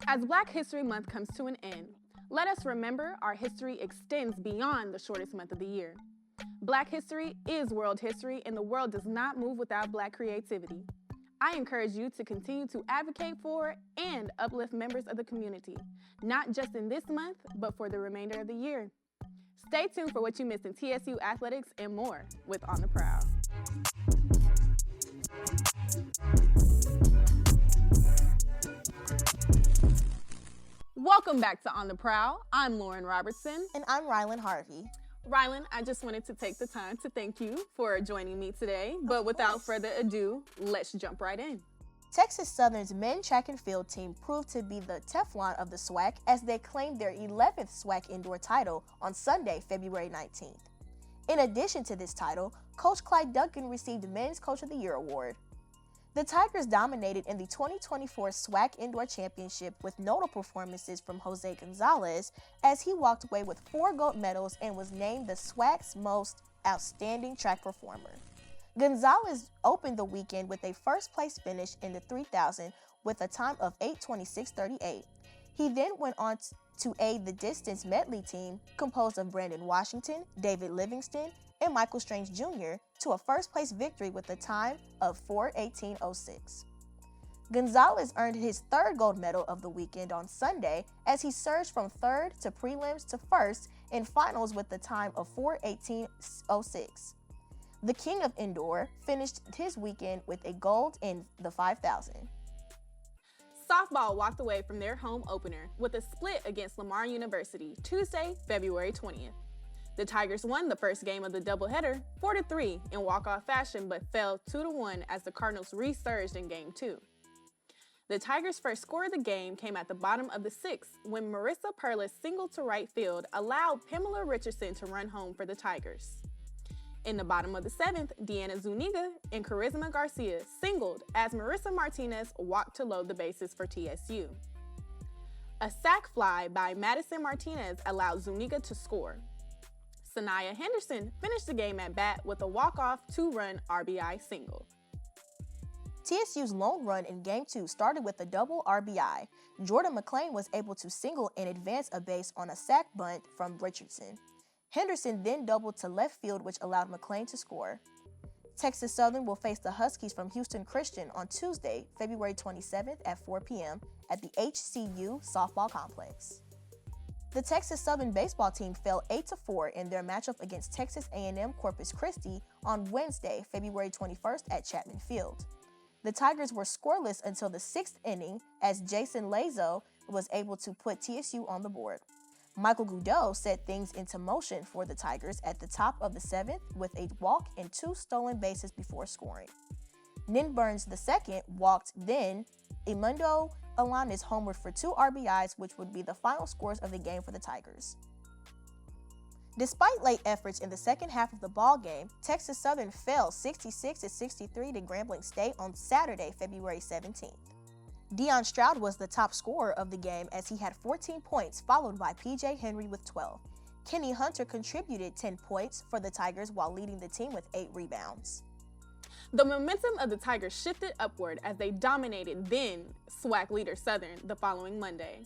As Black History Month comes to an end, let us remember our history extends beyond the shortest month of the year. Black history is world history, and the world does not move without Black creativity. I encourage you to continue to advocate for and uplift members of the community, not just in this month, but for the remainder of the year. Stay tuned for what you missed in TSU athletics and more with On the Prowl. Welcome back to On the Prowl. I'm Lauren Robertson. And I'm Rylan Harvey. Rylan, I just wanted to take the time to thank you for joining me today. But without further ado, let's jump right in. Texas Southern's men's track and field team proved to be the Teflon of the SWAC as they claimed their 11th SWAC indoor title on Sunday, February 19th. In addition to this title, Coach Clyde Duncan received the Men's Coach of the Year award. The Tigers dominated in the 2024 SWAC Indoor Championship with notable performances from Jose Gonzalez as he walked away with 4 gold medals and was named the SWAC's most outstanding track performer. Gonzalez opened the weekend with a first-place finish in the 3,000 with a time of 8:26.38. He then went on to aid the distance medley team composed of Brandon Washington, David Livingston, and Michael Strange Jr. to a first-place victory with a time of 4:18.06. Gonzalez earned his 3rd gold medal of the weekend on Sunday as he surged from 3rd to prelims to 1st in finals with a time of 4:18.06. The King of Indoor finished his weekend with a gold in the 5,000. Softball walked away from their home opener with a split against Lamar University Tuesday, February 20th. The Tigers won the first game of the doubleheader 4-3 in walk-off fashion but fell 2-1 as the Cardinals resurged in Game 2. The Tigers' first score of the game came at the bottom of the 6th when Marissa Perlis singled to right field allowed Pamela Richardson to run home for the Tigers. In the bottom of the 7th, Deanna Zuniga and Charisma Garcia singled as Marissa Martinez walked to load the bases for TSU. A sac fly by Madison Martinez allowed Zuniga to score. Sanaya Henderson finished the game at bat with a walk-off 2-run RBI single. TSU's lone run in Game 2 started with a double RBI. Jordan McClain was able to single and advance a base on a sac bunt from Richardson. Henderson then doubled to left field, which allowed McClain to score. Texas Southern will face the Huskies from Houston Christian on Tuesday, February 27th at 4 p.m. at the HCU Softball Complex. The Texas Southern baseball team fell 8-4 in their matchup against Texas A&M Corpus Christi on Wednesday, February 21st at Chapman Field. The Tigers were scoreless until the 6th inning as Jason Lazo was able to put TSU on the board. Michael Goudreau set things into motion for the Tigers at the top of the 7th with a walk and 2 stolen bases before scoring. Nin Burns II walked, then Emundo Alanis homered for 2 RBIs, which would be the final scores of the game for the Tigers. Despite late efforts in the second half of the ball game, Texas Southern fell 66-63 to Grambling State on Saturday, February 17th. Deion Stroud was the top scorer of the game as he had 14 points, followed by P.J. Henry with 12. Kenny Hunter contributed 10 points for the Tigers while leading the team with 8 rebounds. The momentum of the Tigers shifted upward as they dominated then SWAC leader Southern the following Monday.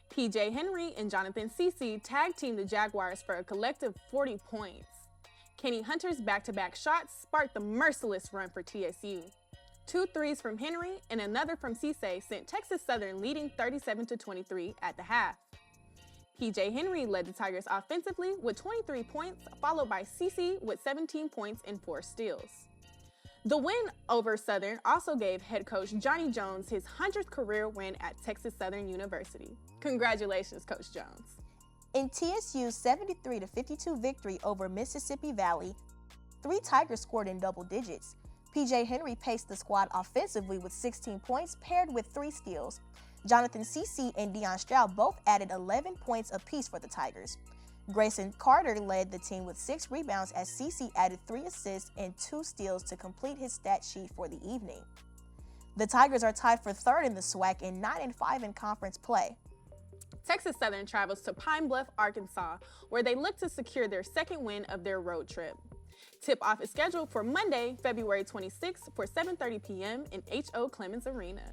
P.J. Henry and Jonathan Cece tag-teamed the Jaguars for a collective 40 points. Kenny Hunter's back-to-back shots sparked the merciless run for TSU. 2 threes from Henry and another from Cisse sent Texas Southern leading 37-23 at the half. P.J. Henry led the Tigers offensively with 23 points, followed by Cece with 17 points and 4 steals. The win over Southern also gave head coach Johnny Jones his 100th career win at Texas Southern University. Congratulations, Coach Jones. In TSU's 73-52 victory over Mississippi Valley, 3 Tigers scored in double digits. P.J. Henry paced the squad offensively with 16 points paired with 3 steals. Jonathan Cece and Deion Stroud both added 11 points apiece for the Tigers. Grayson Carter led the team with 6 rebounds as Cece added 3 assists and 2 steals to complete his stat sheet for the evening. The Tigers are tied for 3rd in the SWAC and 9-5 in conference play. Texas Southern travels to Pine Bluff, Arkansas, where they look to secure their 2nd win of their road trip. Tip-off is scheduled for Monday, February 26th for 7:30 p.m. in H.O. Clemens Arena.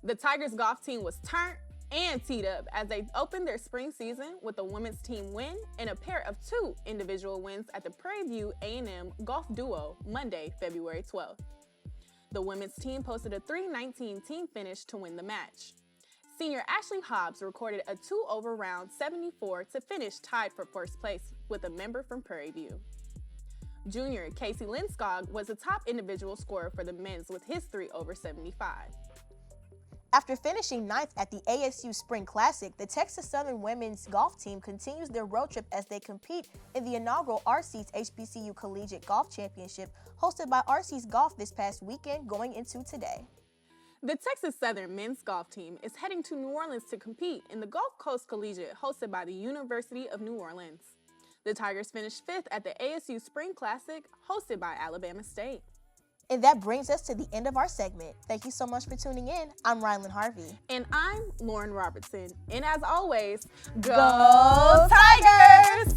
The Tigers golf team was turned and teed up as they opened their spring season with a women's team win and a pair of 2 individual wins at the Prairie View A&M Golf Duo Monday, February 12th. The women's team posted a 3-19 team finish to win the match. Senior Ashley Hobbs recorded a 2-over round 74 to finish tied for first place with a member from Prairie View. Junior Casey Linskog was the top individual scorer for the men's with his 3-over 75. After finishing 9th at the ASU Spring Classic, the Texas Southern women's golf team continues their road trip as they compete in the inaugural RC's HBCU Collegiate Golf Championship hosted by RC's Golf this past weekend going into today. The Texas Southern men's golf team is heading to New Orleans to compete in the Gulf Coast Collegiate hosted by the University of New Orleans. The Tigers finished 5th at the ASU Spring Classic hosted by Alabama State. And that brings us to the end of our segment. Thank you so much for tuning in. I'm Rylan Harvey. And I'm Lauren Robertson. And as always, Go Tigers!